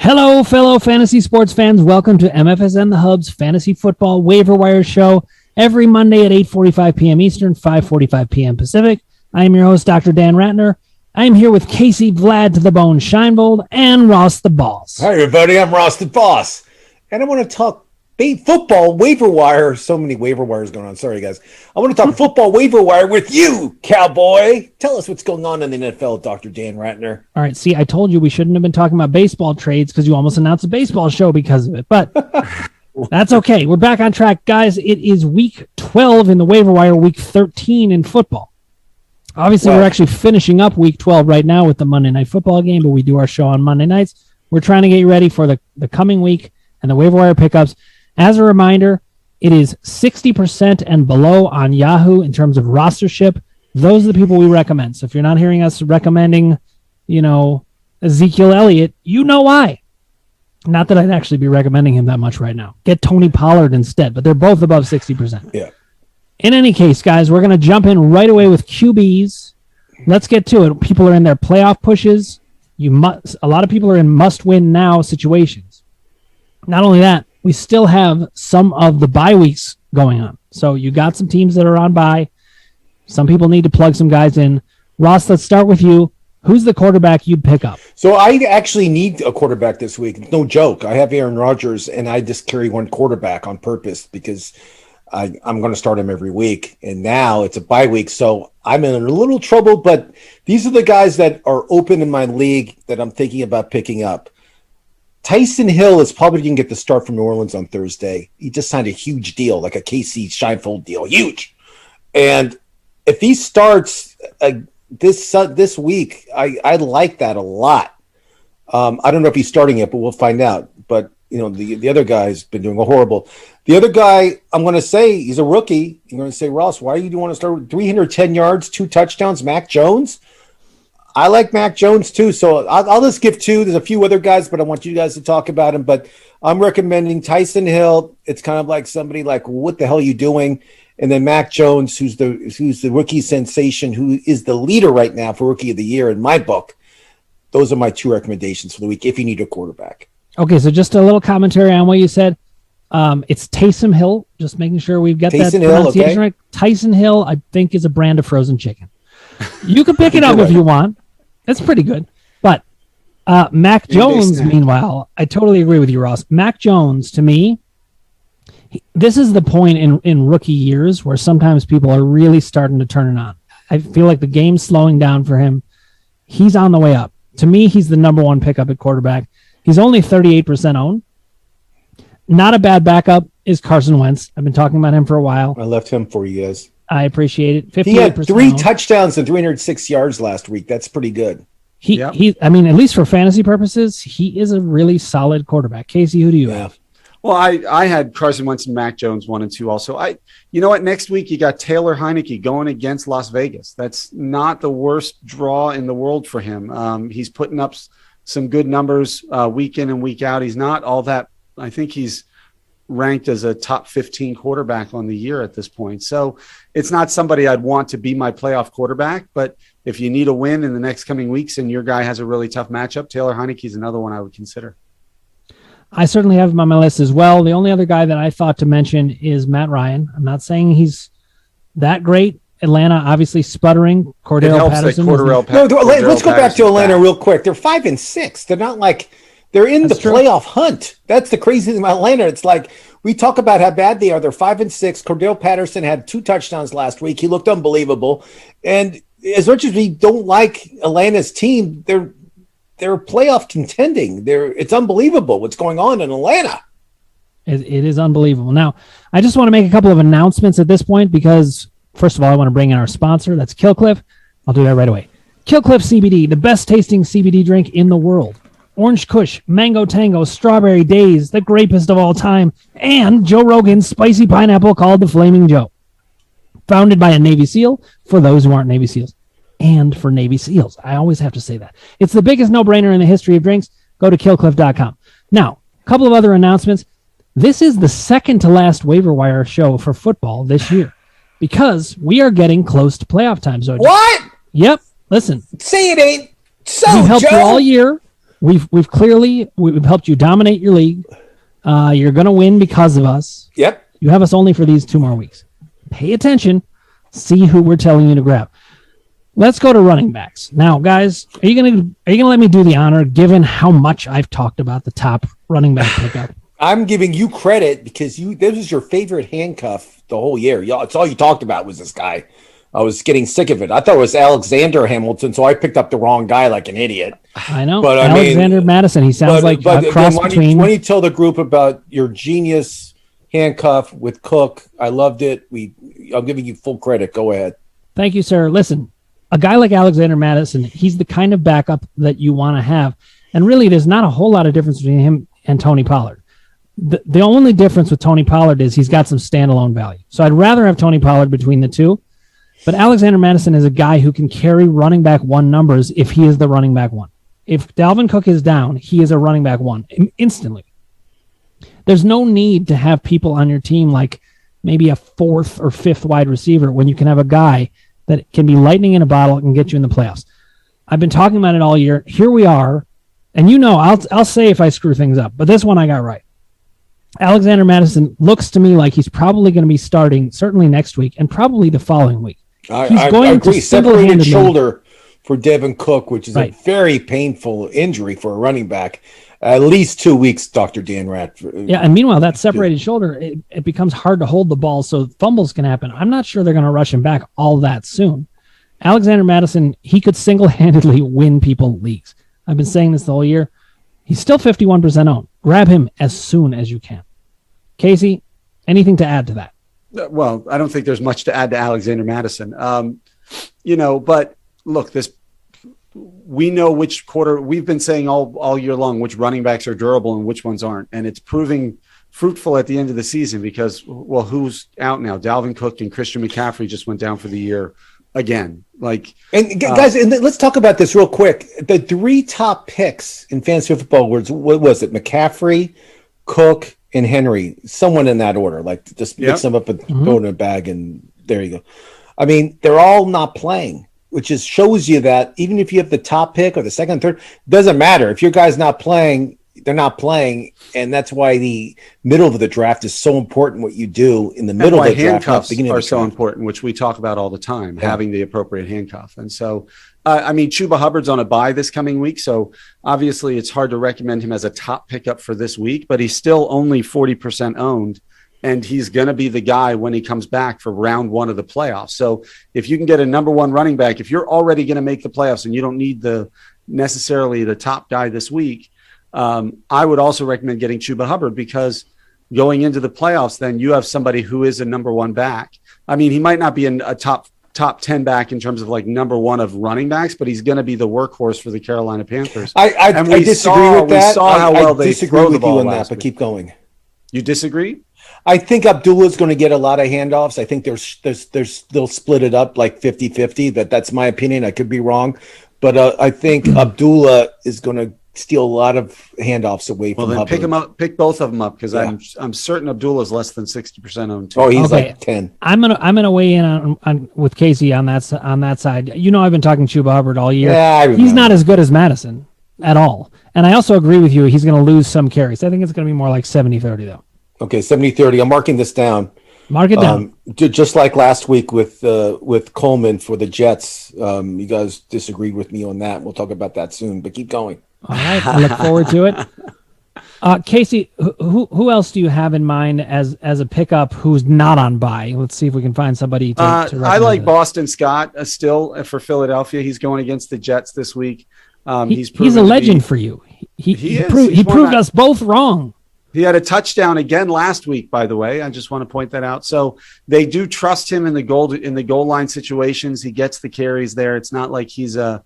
Hello, fellow fantasy sports fans. Welcome to MFSN The Hub's Fantasy Football Waiver Wire Show every Monday at 8:45 p.m. Eastern, 5:45 p.m. Pacific. I am your host, Dr. Dan Ratner. I am here with Casey Vlad to the Bone Scheinbold and Ross the Boss. Hi, everybody. I'm Ross the Boss. And I want to talk football waiver wire. So many waiver wires going on. Sorry, guys. I want to talk football waiver wire with you, cowboy. Tell us what's going on in the NFL, Dr. Dan Ratner. All right. See, I told you we shouldn't have been talking about baseball trades because you almost announced a baseball show because of it. But that's okay. We're back on track, guys. It is week 12 in the waiver wire, week 13 in football. Obviously, we're actually finishing up week 12 right now with the Monday Night Football game, but we do our show on Monday nights. We're trying to get you ready for the coming week and the waiver wire pickups. As a reminder, it is 60% and below on Yahoo in terms of rostership. Those are the people we recommend. So if you're not hearing us recommending, Ezekiel Elliott, you know why. Not that I'd actually be recommending him that much right now. Get Tony Pollard instead, but they're both above 60%. Yeah. In any case, guys, we're going to jump in right away with QBs. Let's get to it. People are in their playoff pushes. A lot of people are in must-win now situations. Not only that, we still have some of the bye weeks going on. So you got some teams that are on bye. Some people need to plug some guys in. Ross, let's start with you. Who's the quarterback you'd pick up? So I actually need a quarterback this week. No joke. I have Aaron Rodgers, and I just carry one quarterback on purpose because I'm going to start him every week. And now it's a bye week, so I'm in a little trouble. But these are the guys that are open in my league that I'm thinking about picking up. Tyson Hill is probably going to get the start from New Orleans on Thursday. He just signed a huge deal, like a KC Seinfeld deal, huge. And if he starts this week, I like that a lot. I don't know if he's starting it, but we'll find out. But the other guy's been doing horrible. The other guy, I'm going to say he's a rookie. I'm going to say, Ross, why do you want to start with 310 yards, 2 touchdowns, Mack Jones? I like Mack Jones too, so I'll just give 2. There's a few other guys, but I want you guys to talk about him. But I'm recommending Tyson Hill. It's kind of like somebody like, what the hell are you doing? And then Mack Jones, who's the rookie sensation, who is the leader right now for Rookie of the Year in my book. Those are my 2 recommendations for the week if you need a quarterback. Okay, so just a little commentary on what you said. It's Taysom Hill, just making sure we've got Taysom that Hill, pronunciation okay. right. Tyson Hill, I think, is a brand of frozen chicken. You can pick it up if you want. That's pretty good. But Mack Jones, meanwhile, I totally agree with you, Ross. Mack Jones, to me, this is the point in rookie years where sometimes people are really starting to turn it on. I feel like the game's slowing down for him. He's on the way up. To me, he's the number 1 pickup at quarterback. He's only 38% owned. Not a bad backup is Carson Wentz. I've been talking about him for a while. I left him for you guys. I appreciate it. 58% he had 3 owned. touchdowns and 306 yards last week. That's pretty good. He, at least for fantasy purposes, he is a really solid quarterback. Casey, who do you have? Well, I had Carson Wentz and Mack Jones 1 and 2 also. You know what? Next week you got Taylor Heineke going against Las Vegas. That's not the worst draw in the world for him. He's putting up some good numbers week in and week out. He's not all that. I think he's ranked as a top 15 quarterback on the year at this point. So it's not somebody I'd want to be my playoff quarterback, but if you need a win in the next coming weeks and your guy has a really tough matchup, Taylor Heineke is another one I would consider. I certainly have him on my list as well. The only other guy that I thought to mention is Matt Ryan. I'm not saying he's that great. Atlanta obviously sputtering. Cordell Patterson. Let's go back to Atlanta real quick. They're 5-6. They're not like they're in the playoff hunt. That's the crazy thing about Atlanta. It's like we talk about how bad they are. They're 5-6. Cordell Patterson had 2 touchdowns last week. He looked unbelievable. And as much as we don't like Atlanta's team, they're playoff contending. It's unbelievable what's going on in Atlanta. It is unbelievable. Now, I just want to make a couple of announcements at this point because, first of all, I want to bring in our sponsor. That's Killcliff. I'll do that right away. Killcliff CBD, the best tasting CBD drink in the world. Orange Kush, Mango Tango, Strawberry Daze, the grapest of all time, and Joe Rogan's spicy pineapple called the Flaming Joe. Founded by a Navy SEAL, for those who aren't Navy SEALs, and for Navy SEALs. I always have to say that. It's the biggest no-brainer in the history of drinks. Go to killcliff.com. Now, a couple of other announcements. This is the second to last waiver wire show for football this year because we are getting close to playoff time. So what? Yep. Listen. Say it ain't so, we helped Joe. you all year. we've helped you dominate your league. You're going to win because of us. Yep. You have us only for these 2 more weeks. Pay attention. See who we're telling you to grab. Let's go to running backs. Now, guys, are you gonna let me do the honor given how much I've talked about the top running back pickup? I'm giving you credit because this was your favorite handcuff the whole year. It's all you talked about was this guy. I was getting sick of it. I thought it was Alexander Hamilton, so I picked up the wrong guy like an idiot. I know. But Alexander Madison, he sounds like a cross between. When you tell the group about your genius handcuff with Cook, I loved it. I'm giving you full credit. Go ahead. Thank you, sir. Listen, a guy like Alexander Madison, he's the kind of backup that you want to have. And really, there's not a whole lot of difference between him and Tony Pollard. The only difference with Tony Pollard is he's got some standalone value. So I'd rather have Tony Pollard between the two. But Alexander Madison is a guy who can carry running back 1 numbers if he is the running back 1. If Dalvin Cook is down, he is a running back 1 instantly. There's no need to have people on your team like maybe a 4th or 5th wide receiver when you can have a guy that can be lightning in a bottle and get you in the playoffs. I've been talking about it all year. Here we are. And I'll say if I screw things up, but this one I got right. Alexander Madison looks to me like he's probably going to be starting certainly next week and probably the following week. I agree. Separated shoulder for Devin Cook, which is a very painful injury for a running back. At least 2 weeks, Dr. Dan Radford. Yeah, and meanwhile, that separated shoulder, it becomes hard to hold the ball, so fumbles can happen. I'm not sure they're going to rush him back all that soon. Alexander Madison, he could single-handedly win people leagues. I've been saying this the whole year. He's still 51% owned. Grab him as soon as you can. Casey, anything to add to that? Well, I don't think there's much to add to Alexander Madison. But look, we know which quarter we've been saying all year long, which running backs are durable and which ones aren't. And it's proving fruitful at the end of the season because, well, who's out now? Dalvin Cook and Christian McCaffrey just went down for the year again. Guys, let's talk about this real quick. The 3 top picks in fantasy football was, what was it? McCaffrey, Cook, and Henry, someone in that order. Just mix them up and throw it in a bag, and there you go. I mean, they're all not playing, which shows you that even if you have the top pick or the second, third, doesn't matter. If your guy's not playing, they're not playing, and that's why the middle of the draft is so important. What you do in the middle of the draft, handcuffs are so important, which we talk about all the time. Having the appropriate handcuff, and so. Chuba Hubbard's on a bye this coming week, so obviously it's hard to recommend him as a top pickup for this week, but he's still only 40% owned, and he's going to be the guy when he comes back for round 1 of the playoffs. So if you can get a number 1 running back, if you're already going to make the playoffs and you don't need necessarily the top guy this week, I would also recommend getting Chuba Hubbard because going into the playoffs, then you have somebody who is a number 1 back. I mean, he might not be a top 10 back in terms of number 1 of running backs, but he's going to be the workhorse for the Carolina Panthers. I disagree with that. We saw how well they throw the ball on that, but keep going. You disagree? I think Abdullah's going to get a lot of handoffs. I think they'll split it up like 50-50. That's my opinion. I could be wrong, but I think Abdullah is going to steal a lot of handoffs away from Hubbard. Pick both of them up because I'm certain Abdullah's less than 60% owned too. Oh, he's like 10. I'm gonna weigh in on with Casey on that side. I've been talking Chuba Hubbard all year. Yeah, he's not as good as Madison at all. And I also agree with you. He's going to lose some carries. I think it's going to be more like 70-30 though. Okay, 70-30. I'm marking this down. Mark it down. Just like last week with Coleman for the Jets. You guys disagreed with me on that. We'll talk about that soon, but keep going. All right, I look forward to it. Casey, who else do you have in mind as a pickup who's not on bye? Let's see if we can find somebody to I like Boston Scott still for Philadelphia. He's going against the Jets this week. He's a legend for you. He proved us both wrong. He had a touchdown again last week, by the way. I just want to point that out. So they do trust him in the goal line situations. He gets the carries there. It's not like he's an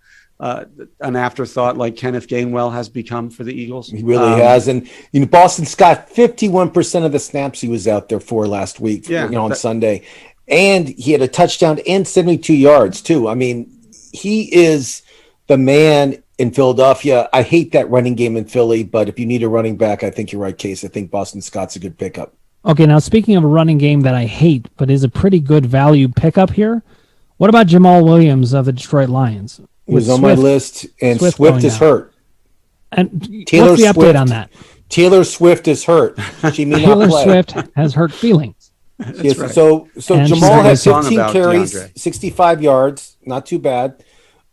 afterthought like Kenneth Gainwell has become for the Eagles. He really has. And Boston Scott, 51% of the snaps he was out there for last week, on Sunday. And he had a touchdown and 72 yards too. I mean, he is the man in Philadelphia. I hate that running game in Philly, but if you need a running back, I think you're right, Case. I think Boston Scott's a good pickup. Okay, now speaking of a running game that I hate, but is a pretty good value pickup here, what about Jamal Williams of the Detroit Lions? He was on my list, and Swift is hurt. And what's the update on that? Taylor Swift is hurt. She may not play. Taylor Swift has hurt feelings. Yes, right. So Jamal had 15 carries, DeAndre. 65 yards, not too bad.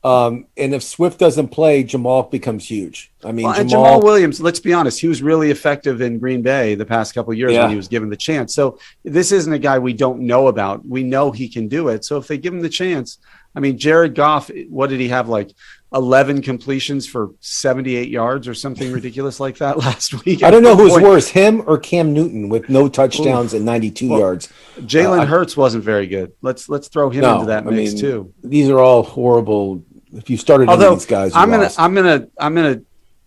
And if Swift doesn't play, Jamal becomes huge. I mean, and Jamal Williams, let's be honest, he was really effective in Green Bay the past couple of years when he was given the chance. So this isn't a guy we don't know about. We know he can do it. So if they give him the chance, I mean, Jared Goff, what did he have, like 11 completions for 78 yards or something ridiculous like that last week? I don't know who's worse, him or Cam Newton with no touchdowns and 92 yards. Jalen Hurts wasn't very good. Let's throw him into that mix too. These are all horrible. If you started these guys, I'm gonna,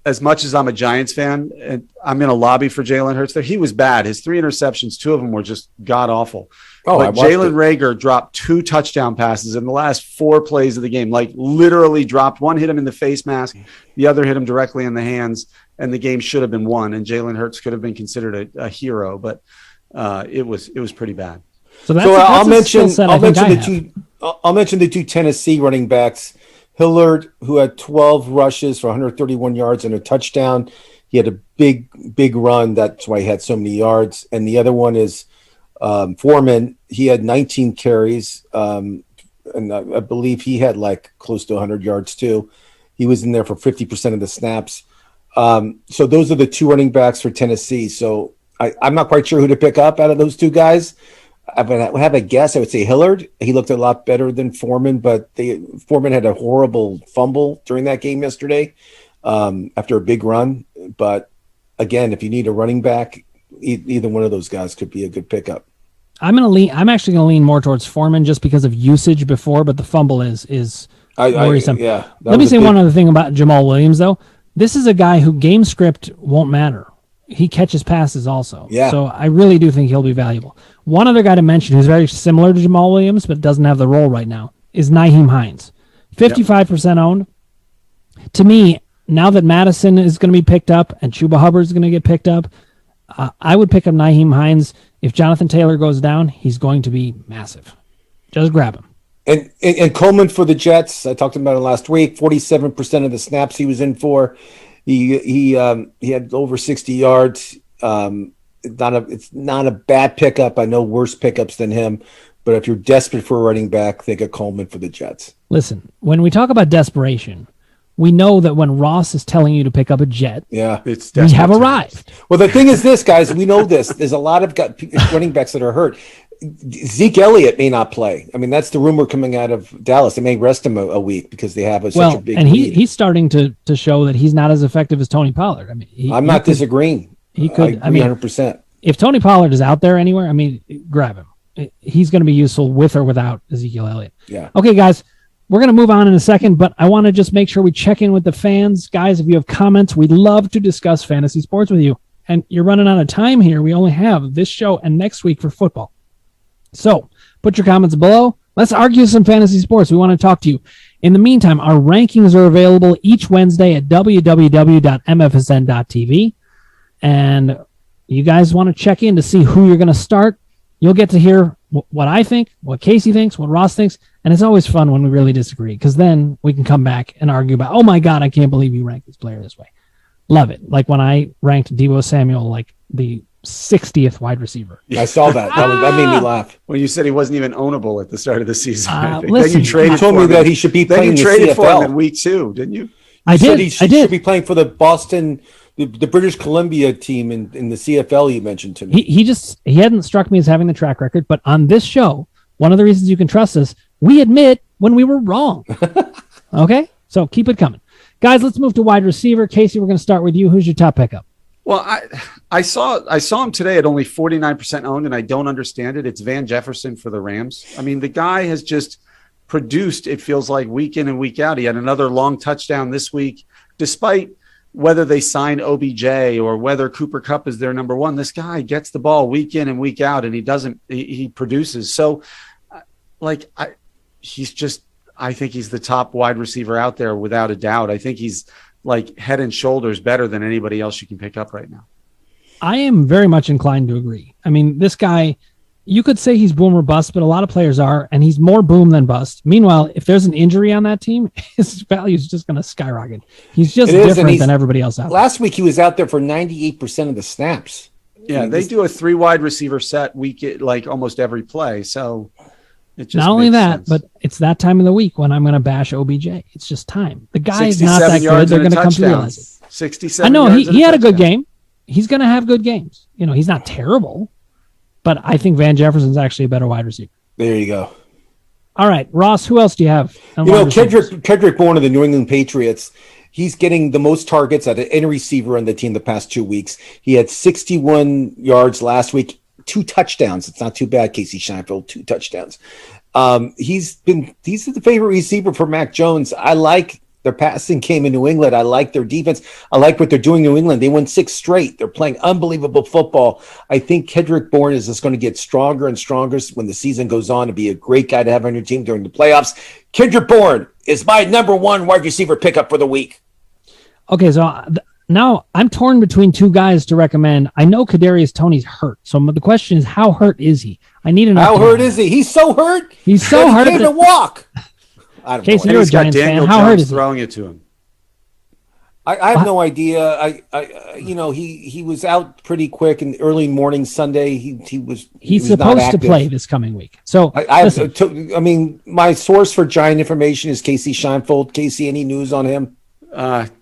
as much as I'm a Giants fan, and I'm gonna lobby for Jalen Hurts there. He was bad. His 3 interceptions, 2 of them were just god awful. But Jalen Reagor dropped 2 touchdown passes in the last 4 plays of the game. Like literally dropped one, hit him in the face mask, the other hit him directly in the hands, and the game should have been won. And Jalen Hurts could have been considered a hero, but it was pretty bad. I'll mention the 2 Tennessee running backs. Hillard, who had 12 rushes for 131 yards and a touchdown. He had a big run. That's why he had so many yards. And the other one is Foreman. He had 19 carries. And I believe he had like close to 100 yards too. He was in there for 50% of the snaps. So those are the 2 running backs for Tennessee. So I'm not quite sure who to pick up out of those 2 guys. I would have a guess. I would say Hillard. He looked a lot better than Foreman, but Foreman had a horrible fumble during that game yesterday after a big run. But again, if you need a running back, either one of those guys could be a good pickup. I'm actually going to lean more towards Foreman just because of usage before, but the fumble is worrisome. Let me say one other thing about Jamal Williams, though. This is a guy who game script won't matter. He catches passes also. Yeah. So I really do think he'll be valuable. One other guy to mention who's very similar to Jamal Williams but doesn't have the role right now is Nahim Heinz. 55% owned. To me, now that Madison is going to be picked up and Chuba Hubbard is going to get picked up, I would pick up Nahim Heinz. If Jonathan Taylor goes down, he's going to be massive. Just grab him. And Coleman for the Jets, I talked about it last week, 47% of the snaps he was in for. He had over 60 yards. It's not a bad pickup. I know worse pickups than him, but if you're desperate for a running back, think of Coleman for the Jets. Listen, when we talk about desperation, we know that when Ross is telling you to pick up a Jet, we have arrived. Well, the thing is this, guys, we know this. There's a lot of running backs that are hurt. Zeke Elliott may not play. I mean, that's the rumor coming out of Dallas. They may rest him a week because they have such a big lead. He's starting to show that he's not as effective as Tony Pollard. I mean, I'm not disagreeing. He could. I agree 100%. If Tony Pollard is out there anywhere, I mean, grab him. He's going to be useful with or without Ezekiel Elliott. Yeah. Okay, guys, we're going to move on in a second, but I want to just make sure we check in with the fans. Guys, if you have comments, we'd love to discuss fantasy sports with you. And you're running out of time here. We only have this show and next week for football. So put your comments below. Let's argue some fantasy sports. We want to talk to you. In the meantime, our rankings are available each Wednesday at www.mfsn.tv. And you guys want to check in to see who you're going to start. You'll get to hear what I think, what Casey thinks, what Ross thinks. And it's always fun when we really disagree because then we can come back and argue about, oh my God, I can't believe you ranked this player this way. Love it. Like when I ranked Deebo Samuel like the 60th wide receiver. I saw that. That made me laugh. When you said he wasn't even ownable at the start of the season. Listen, then you traded told me that he should be playing in the CFL. For him in week 2, didn't you? I did. He should be playing for the Boston, the British Columbia team in the CFL you mentioned to me. He hadn't struck me as having the track record, but on this show, one of the reasons you can trust us, we admit when we were wrong. Okay? So keep it coming. Guys, let's move to wide receiver. Casey, we're going to start with you. Who's your top pickup? Well, I saw him today at only 49% owned, and I don't understand it. It's Van Jefferson for the Rams. I mean, the guy has just produced, it feels like, week in and week out. He had another long touchdown this week. Despite whether they sign OBJ or whether Cooper Kupp is their number one, this guy gets the ball week in and week out, and he produces. So, I think he's the top wide receiver out there without a doubt. I think he's like head and shoulders better than anybody else you can pick up right now. I am very much inclined to agree. I mean, this guy, You could say he's boom or bust, but a lot of players are, and he's more boom than bust. Meanwhile, if there's an injury on that team, his value is just going to skyrocket. He's just different than everybody else out there. Last week, he was out there for 98% of the snaps. Yeah, they do a 3 wide receiver set week, like almost every play. So it just not only that, sense. but it's that time of the week when I'm going to bash OBJ. It's just time. The guy is not that good. They're going to come to realize it. 67. I know he had a good game. He's going to have good games. He's not terrible. But I think Van Jefferson's actually a better wide receiver. There you go. All right, Ross, who else do you have? Kendrick Bourne of the New England Patriots, he's getting the most targets out of any receiver on the team the past 2 weeks. He had 61 yards last week, 2 touchdowns. It's not too bad, Casey Seinfeld, 2 touchdowns. He's the favorite receiver for Mack Jones. I like their passing game in New England. I like their defense. I like what they're doing in New England. They won 6 straight. They're playing unbelievable football. I think Kendrick Bourne is just going to get stronger and stronger when the season goes on, to be a great guy to have on your team during the playoffs. Kendrick Bourne is my number 1 wide receiver pickup for the week. Okay, so now I'm torn between 2 guys to recommend. I know Kadarius Toney's hurt. So the question is, how hurt is he? I need an How hurt is he? He's so hurt. He's so hurt. He can't walk. I don't Casey, know. you're a He's got Giants Daniel fan. How Jones hurt is he? throwing it to him. I have no idea. He was out pretty quick in the early morning Sunday. He's supposed to play this coming week. So my source for Giant information is Casey Seinfeld. Casey, any news on him?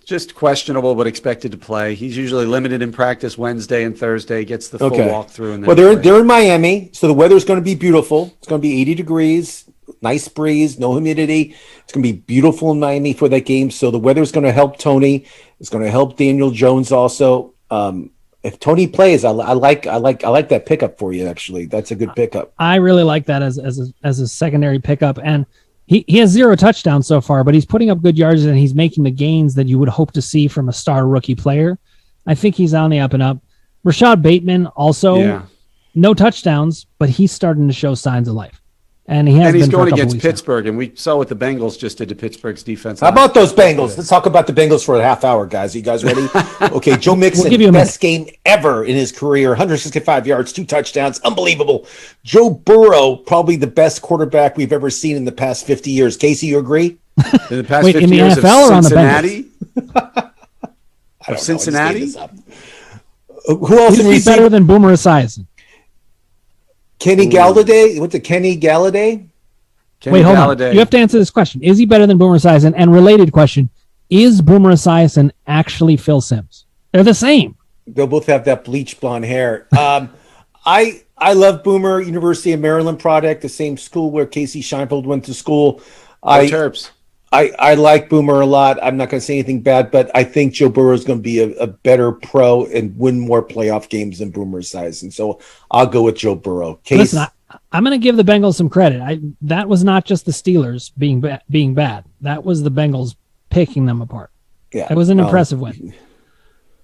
Just questionable, but expected to play. He's usually limited in practice Wednesday and Thursday. Gets the full walkthrough. And they're in Miami, so the weather's going to be beautiful. It's going to be 80 degrees. Nice breeze, no humidity. It's going to be beautiful in Miami for that game. So the weather is going to help Tony. It's going to help Daniel Jones also. If Tony plays, I like that pickup for you. Actually, that's a good pickup. I really like that as a secondary pickup, and he has 0 touchdowns so far, but he's putting up good yards and he's making the gains that you would hope to see from a star rookie player. I think he's on the up and up. Rashad Bateman also, no touchdowns, but he's starting to show signs of life. And he's going against Pittsburgh, and we saw what the Bengals just did to Pittsburgh's defense. How about those Bengals? Let's talk about the Bengals for a half hour, guys. Are you guys ready? Okay, Joe Mixon, best game ever in his career, 165 yards, 2 touchdowns, unbelievable. Joe Burrow, probably the best quarterback we've ever seen in the past 50 years. Casey, you agree? In the past 50 years NFL of Cincinnati? Of Cincinnati? Who else in receiver? Better than Boomer Esiason. Kenny Galladay? What's it, Kenny Galladay? Wait, hold on. You have to answer this question. Is he better than Boomer Esiason? And related question, is Boomer Esiason actually Phil Simms? They're the same. They'll both have that bleach blonde hair. I love Boomer, University of Maryland product, the same school where Casey Seinfeld went to school. Terps. I like Boomer a lot. I'm not going to say anything bad, but I think Joe Burrow is going to be a better pro and win more playoff games than Boomer Esiason. So I'll go with Joe Burrow. Listen, I'm going to give the Bengals some credit. That was not just the Steelers being bad. That was the Bengals picking them apart. Yeah, it was an impressive win.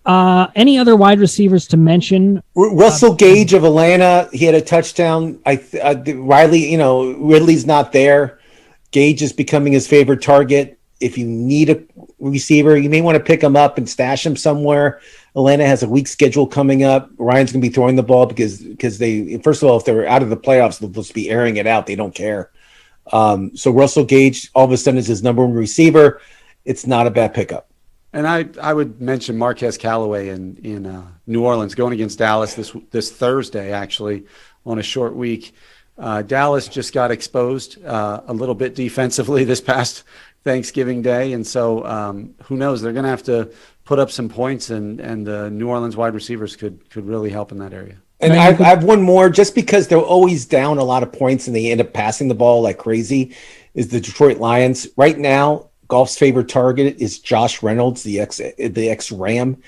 Any other wide receivers to mention? Russell Gage of Atlanta. He had a touchdown. Ridley's not there. Gage is becoming his favorite target. If you need a receiver, you may want to pick him up and stash him somewhere. Atlanta has a weak schedule coming up. Ryan's going to be throwing the ball because they, first of all, if they're out of the playoffs, they'll just be airing it out. They don't care. So Russell Gage all of a sudden is his number 1 receiver. It's not a bad pickup. And I would mention Marquez Callaway in New Orleans going against Dallas this Thursday, actually, on a short week. Dallas just got exposed a little bit defensively this past Thanksgiving Day, and so who knows? They're going to have to put up some points, and the New Orleans wide receivers could really help in that area. And I have one more, just because they're always down a lot of points and they end up passing the ball like crazy, is the Detroit Lions. Right now, Goff's favorite target is Josh Reynolds, the ex-Ram.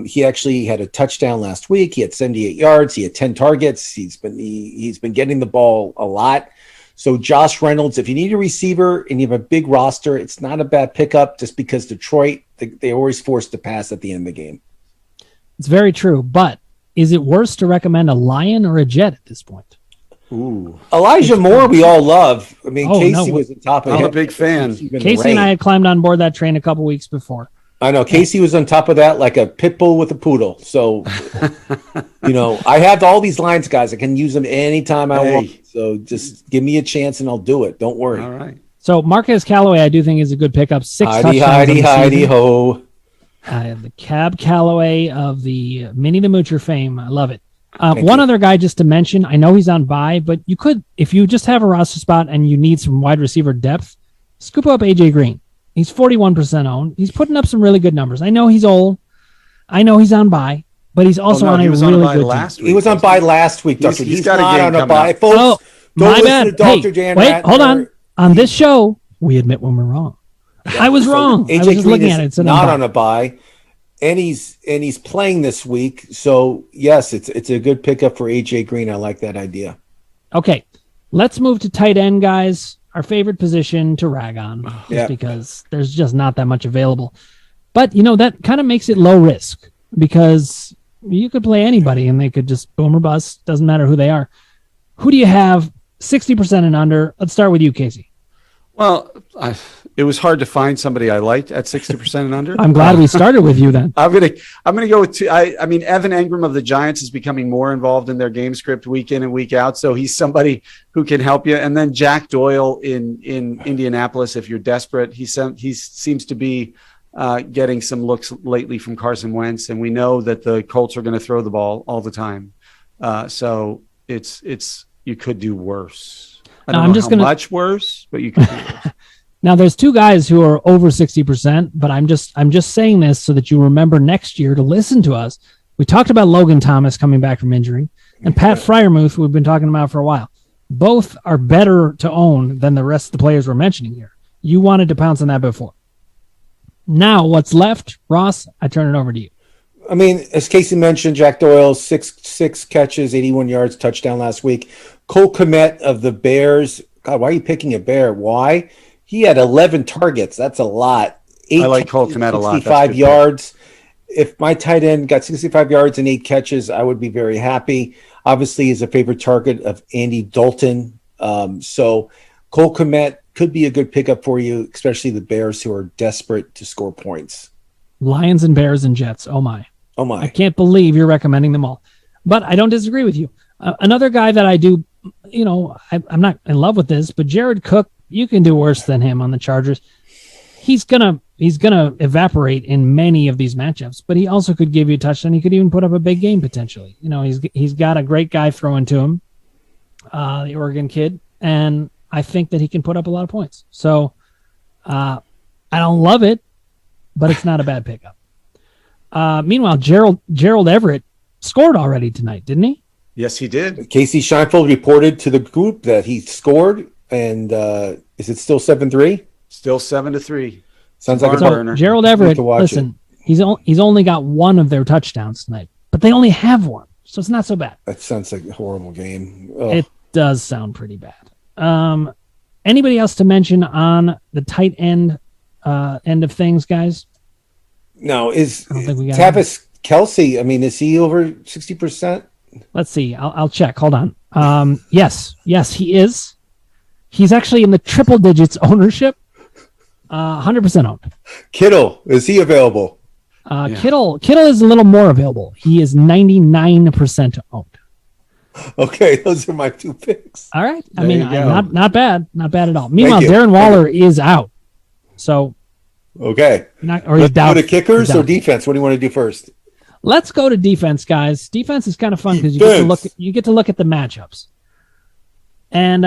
He actually had a touchdown last week. He had 78 yards. He had 10 targets. He's been getting the ball a lot. So Josh Reynolds, if you need a receiver and you have a big roster, it's not a bad pickup, just because Detroit, they're always forced to pass at the end of the game. It's very true. But is it worse to recommend a Lion or a Jet at this point? Ooh, Elijah Moore, we all love. I mean, Casey was on top of it. I'm a big fan. Casey and I had climbed on board that train a couple weeks before. I know Casey was on top of that like a pit bull with a poodle. So, I have all these lines, guys. I can use them anytime I want. So just give me a chance and I'll do it. Don't worry. All right. So Marquez Callaway, I do think is a good pickup. 6 touchdowns. Heidi, ho. The Cab Callaway of the Minnie the Moocher fame. I love it. One other guy just to mention, I know he's on bye, but you could, if you just have a roster spot and you need some wide receiver depth, scoop up AJ Green. He's 41% owned. He's putting up some really good numbers. I know he's old. I know he's on bye, but he's also on a really good team. He was on bye last week, Dustin. He's got not on a bye. Folks, don't listen to Dr. Dan Wait, hold on. On this show, we admit when we're wrong. I was wrong. AJ I was just Green looking at it. Not on a bye. And he's playing this week. So, yes, it's a good pickup for AJ Green. I like that idea. Okay, let's move to tight end, guys. Our favorite position to rag on, just because there's just not that much available. But, that kind of makes it low risk because you could play anybody and they could just boom or bust. Doesn't matter who they are. Who do you have 60% and under? Let's start with you, Casey. Well, it was hard to find somebody I liked at 60% and under. I'm glad we started with you then. I'm gonna go with two. I mean, Evan Engram of the Giants is becoming more involved in their game script week in and week out, so he's somebody who can help you. And then Jack Doyle in Indianapolis, if you're desperate, he seems to be getting some looks lately from Carson Wentz, and we know that the Colts are going to throw the ball all the time. So it's you could do worse. I don't know how much worse, but you could do worse. Now, there's two guys who are over 60%, but I'm just saying this so that you remember next year to listen to us. We talked about Logan Thomas coming back from injury, and Pat Freiermuth, we've been talking about for a while. Both are better to own than the rest of the players we're mentioning here. You wanted to pounce on that before. Now, what's left? Ross, I turn it over to you. I mean, as Casey mentioned, Jack Doyle, six catches, 81 yards, touchdown last week. Cole Kmet of the Bears. God, why are you picking a Bear? Why? He had 11 targets. That's a lot. I like Cole Kmet a lot. 65 yards. If my tight end got 65 yards and 8 catches, I would be very happy. Obviously, he's a favorite target of Andy Dalton. So Cole Kmet could be a good pickup for you, especially the Bears who are desperate to score points. Lions and Bears and Jets. Oh, my. Oh, my. I can't believe you're recommending them all. But I don't disagree with you. Another guy that I do, I'm not in love with this, but Jared Cook, you can do worse than him on the Chargers. He's gonna evaporate in many of these matchups, but he also could give you a touchdown. He could even put up a big game potentially. He's got a great guy throwing to him, the Oregon kid, and I think that he can put up a lot of points. So I don't love it, but it's not a bad pickup. Meanwhile, Gerald Everett scored already tonight, didn't he? Yes, he did. Casey Seinfeld reported to the group that he scored, and is it still 7-3? Still 7-3. Sounds like a burner. Gerald Everett, listen, he's only got one of their touchdowns tonight, but they only have one, so it's not so bad. That sounds like a horrible game. Ugh. It does sound pretty bad. Anybody else to mention on the tight end of things, guys? No, is Travis Kelce, I mean, is he over 60%? Let's see. I'll check. Hold on. Yes, he is. He's actually in the triple digits ownership. 100% owned. Kittle, is he available? Kittle is a little more available. He is 99% owned. Okay, those are my 2 picks. All right. I mean, not bad. Not bad at all. Meanwhile, Darren Waller is out. So okay. Let's go to kickers or defense. What do you want to do first? Let's go to defense, guys. Defense is kind of fun because you get to look at the matchups. And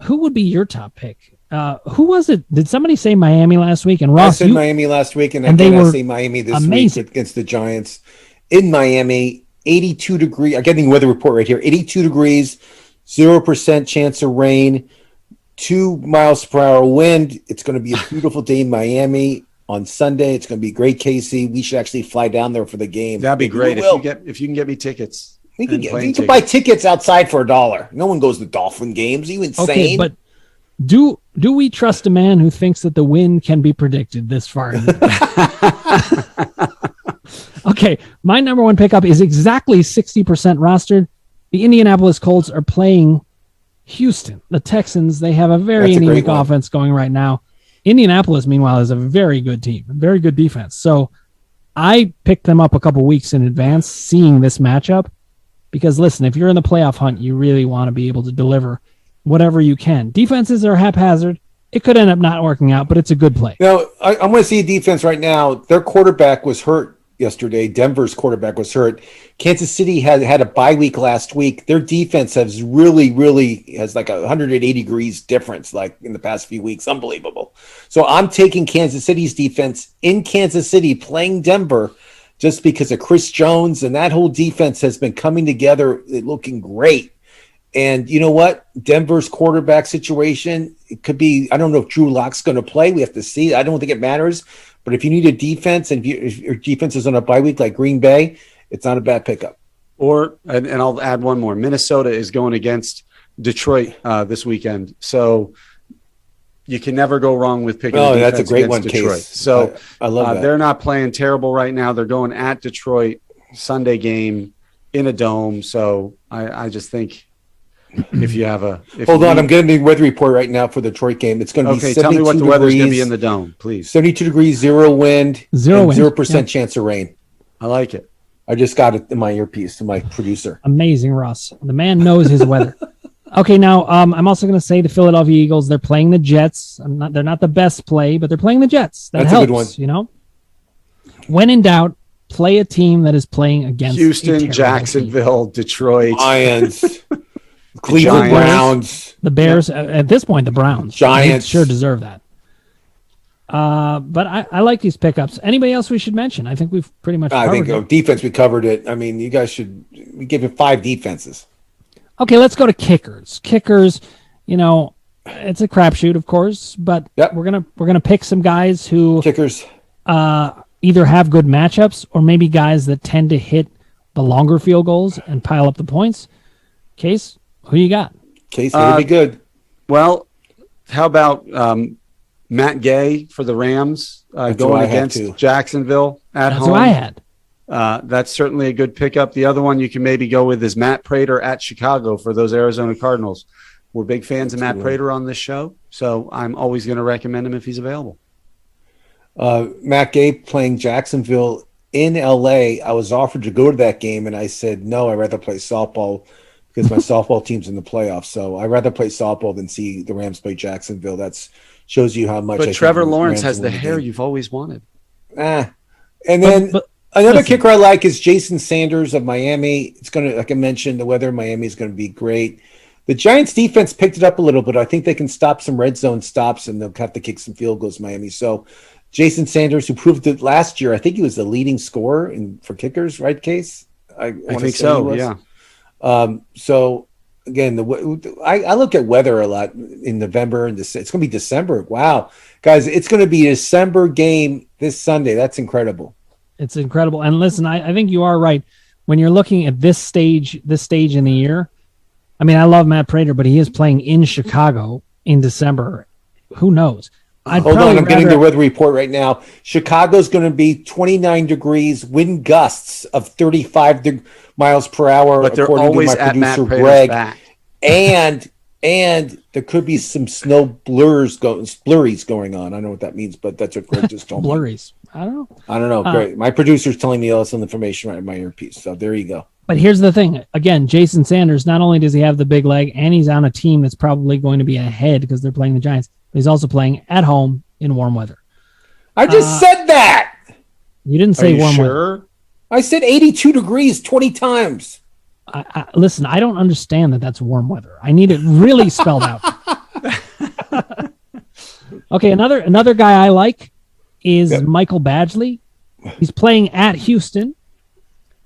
who would be your top pick? Who was it? Did somebody say Miami last week? And Ross, I said Miami last week, and I were say Miami this week against the Giants in Miami. 82 degrees. I'm getting weather report right here. 82 degrees, 0% chance of rain, 2 miles per hour wind. It's going to be a beautiful day in Miami on Sunday. It's going to be great, Casey. We should actually fly down there for the game. That'd be great if you can get me tickets. You can buy tickets outside for $1. No one goes to Dolphin games. Are you insane? Okay, but do we trust a man who thinks that the wind can be predicted this far? Okay, my number one pickup is exactly 60% rostered. The Indianapolis Colts are playing Houston. The Texans, they have a very anemic offense going right now. Indianapolis, meanwhile, is a very good team, very good defense. So I picked them up a couple weeks in advance, seeing this matchup, because listen, if you're in the playoff hunt, you really want to be able to deliver whatever you can. Defenses are haphazard. It could end up not working out, but it's a good play. Now, I want to see a defense right now. Their quarterback was hurt yesterday. Denver's quarterback was hurt. Kansas City had a bye week last week. Their defense has really has like 180 degrees difference like in the past few weeks. Unbelievable. So I'm taking Kansas City's defense in Kansas City playing Denver just because of Chris Jones, and that whole defense has been coming together, looking great. And you know what? Denver's quarterback situation, it could be, I don't know if Drew Lock's going to play. We have to see. I don't think it matters. But if you need a defense and if your defense is on a bye week like Green Bay, it's not a bad pickup. And I'll add one more. Minnesota is going against Detroit this weekend. So you can never go wrong with picking a defense. That's a great one, Detroit. Case. So I love that. They're not playing terrible right now. They're going at Detroit, Sunday game in a dome. So I just think if you have Hold on, I'm getting the weather report right now for the Detroit game. It's going to be 72 degrees. Okay, tell me what the weather's going to be in the dome, please. 72 degrees, 0 wind, 0% chance of rain. I like it. I just got it in my earpiece to my producer. Amazing, Russ. The man knows his weather. Okay, now I'm also going to say the Philadelphia Eagles, they're playing the Jets. They're not the best play, but they're playing the Jets. That's helps, a good one. You know? When in doubt, play a team that is playing against Houston, Jacksonville, team. Detroit, Lions. Cleveland Browns. The Bears, at this point, the Browns. Giants. They sure deserve that. But I like these pickups. Anybody else we should mention? I think we've pretty much covered it. I think defense, we covered it. I mean, you guys we give it 5 defenses. Okay, let's go to kickers. Kickers, it's a crapshoot, of course, but we're gonna pick some guys who kickers either have good matchups or maybe guys that tend to hit the longer field goals and pile up the points. Case, who you got? Case, it'll be good. Well, how about Matt Gay for the Rams going against Jacksonville at home? That's who I had. That's certainly a good pickup. The other one you can maybe go with is Matt Prater at Chicago for those Arizona Cardinals. We're big fans of Matt Prater on this show, so I'm always going to recommend him if he's available. Matt Gay playing Jacksonville in L.A. I was offered to go to that game, and I said, no, I'd rather play softball because my softball team's in the playoffs. So I'd rather play softball than see the Rams play Jacksonville. That shows you how much. But Trevor Lawrence has the hair you've always wanted. And then another kicker I like is Jason Sanders of Miami. It's going to, like I mentioned, the weather in Miami is going to be great. The Giants defense picked it up a little bit. I think they can stop some red zone stops, and they'll have to kick some field goals, Miami. So Jason Sanders, who proved it last year, I think he was the leading scorer for kickers, right, Case? I think so, yeah. So again, I look at weather a lot in November and it's going to be December. Wow, guys, it's going to be a December game this Sunday. That's incredible. It's incredible. And listen, I think you are right. When you're looking at this stage in the year, I mean, I love Matt Prater, but he is playing in Chicago in December. Who knows? Hold on, I'm getting the weather report right now. Chicago's going to be 29 degrees, wind gusts of 35 miles per hour, but according to my producer Greg. Back. And there could be some snow blurries going on. I don't know what that means, but that's what Greg just told me. Blurries. I don't know. Great. My producer's telling me all this information right in my earpiece. So there you go. But here's the thing. Again, Jason Sanders, not only does he have the big leg, and he's on a team that's probably going to be ahead because they're playing the Giants, but he's also playing at home in warm weather. I just said that. You didn't say warm weather. I said 82 degrees 20 times. Listen, I don't understand that that's warm weather. I need it really spelled out. Okay, another guy I like is Michael Badgley. He's playing at Houston.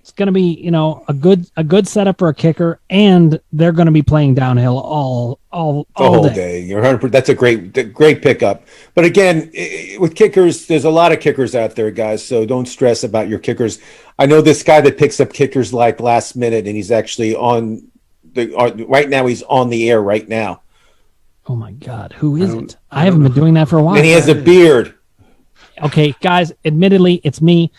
It's going to be, a good setup for a kicker, and they're going to be playing downhill all whole day. You're 100%. That's a great pickup. But again, with kickers, there's a lot of kickers out there, guys. So don't stress about your kickers. I know this guy that picks up kickers like last minute, and he's actually right now. He's on the air right now. Oh my God, who is it? I haven't been doing that for a while. And he has a beard. Okay, guys. Admittedly, it's me.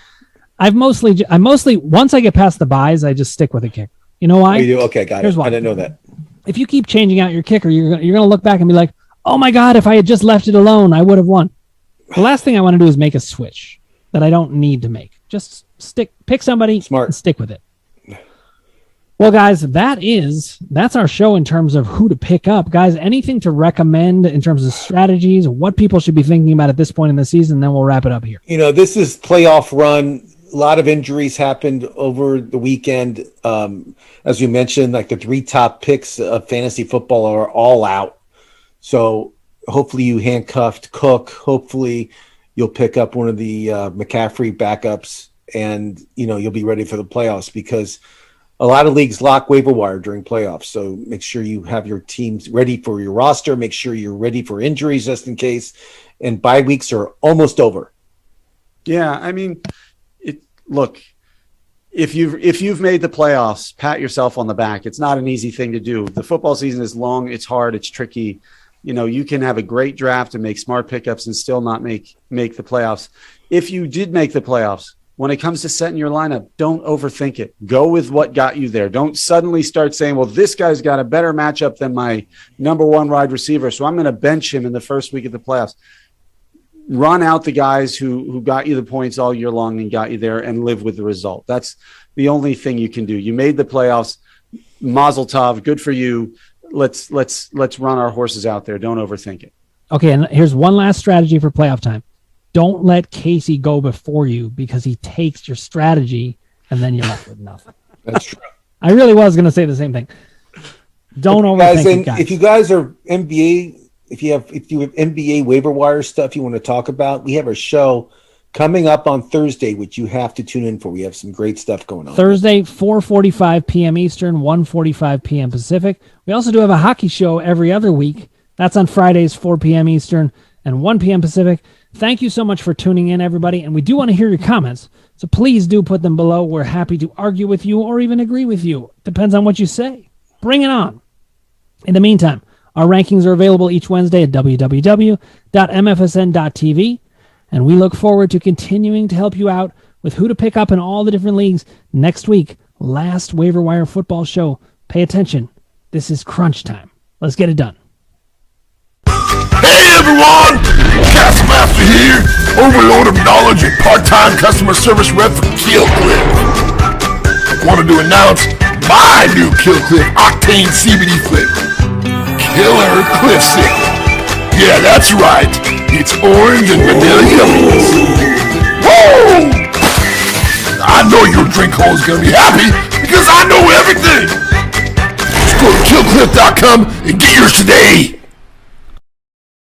I mostly once I get past the buys, I just stick with a kicker. You know why? Oh, you do? Okay, got it. Why. I didn't know that. If you keep changing out your kicker, you're gonna look back and be like, oh my God, if I had just left it alone, I would have won. The last thing I want to do is make a switch that I don't need to make. Just pick somebody and stick with it. Well, guys, that's our show in terms of who to pick up. Guys, anything to recommend in terms of strategies, what people should be thinking about at this point in the season, then we'll wrap it up here. This is playoff run. A lot of injuries happened over the weekend. As you mentioned, like the 3 top picks of fantasy football are all out. So hopefully you handcuffed Cook. Hopefully you'll pick up one of the McCaffrey backups, and you'll be ready for the playoffs, because a lot of leagues lock waiver wire during playoffs. So make sure you have your teams ready for your roster. Make sure you're ready for injuries just in case. And bye weeks are almost over. Yeah, I mean, look, if you've made the playoffs, pat yourself on the back. It's not an easy thing to do. The football season is long. It's hard. It's tricky. You can have a great draft and make smart pickups and still not make the playoffs. If you did make the playoffs, when it comes to setting your lineup, don't overthink it. Go with what got you there. Don't suddenly start saying, well, this guy's got a better matchup than my number 1 wide receiver, so I'm going to bench him in the first week of the playoffs. Run out the guys who got you the points all year long and got you there, and live with the result. That's the only thing you can do. You made the playoffs. Mazel tov. Good for you. Let's run our horses out there. Don't overthink it. Okay, and here's one last strategy for playoff time. Don't let Casey go before you, because he takes your strategy and then you're left with nothing. That's true. I really was going to say the same thing. Don't overthink it, guys. If you guys are NBA, if you have NBA waiver wire stuff you want to talk about, we have a show coming up on Thursday, which you have to tune in for. We have some great stuff going on. Thursday, 4:45 p.m. Eastern, 1:45 p.m. Pacific. We also do have a hockey show every other week. That's on Fridays, 4 p.m. Eastern and 1 p.m. Pacific. Thank you so much for tuning in, everybody. And we do want to hear your comments, so please do put them below. We're happy to argue with you or even agree with you. Depends on what you say. Bring it on. In the meantime, our rankings are available each Wednesday at www.mfsn.tv. And we look forward to continuing to help you out with who to pick up in all the different leagues next week. Last waiver wire football show. Pay attention. This is crunch time. Let's get it done. Hey everyone! Castmaster here, overload of knowledge and part-time customer service rep for KillCliff. Wanted to announce my new KillCliff Octane CBD flavor. Killer Cliff Sick. Yeah, that's right. It's orange and vanilla yumminess. Woo! I know your drink hole is going to be happy because I know everything. Just go to killcliff.com and get yours today.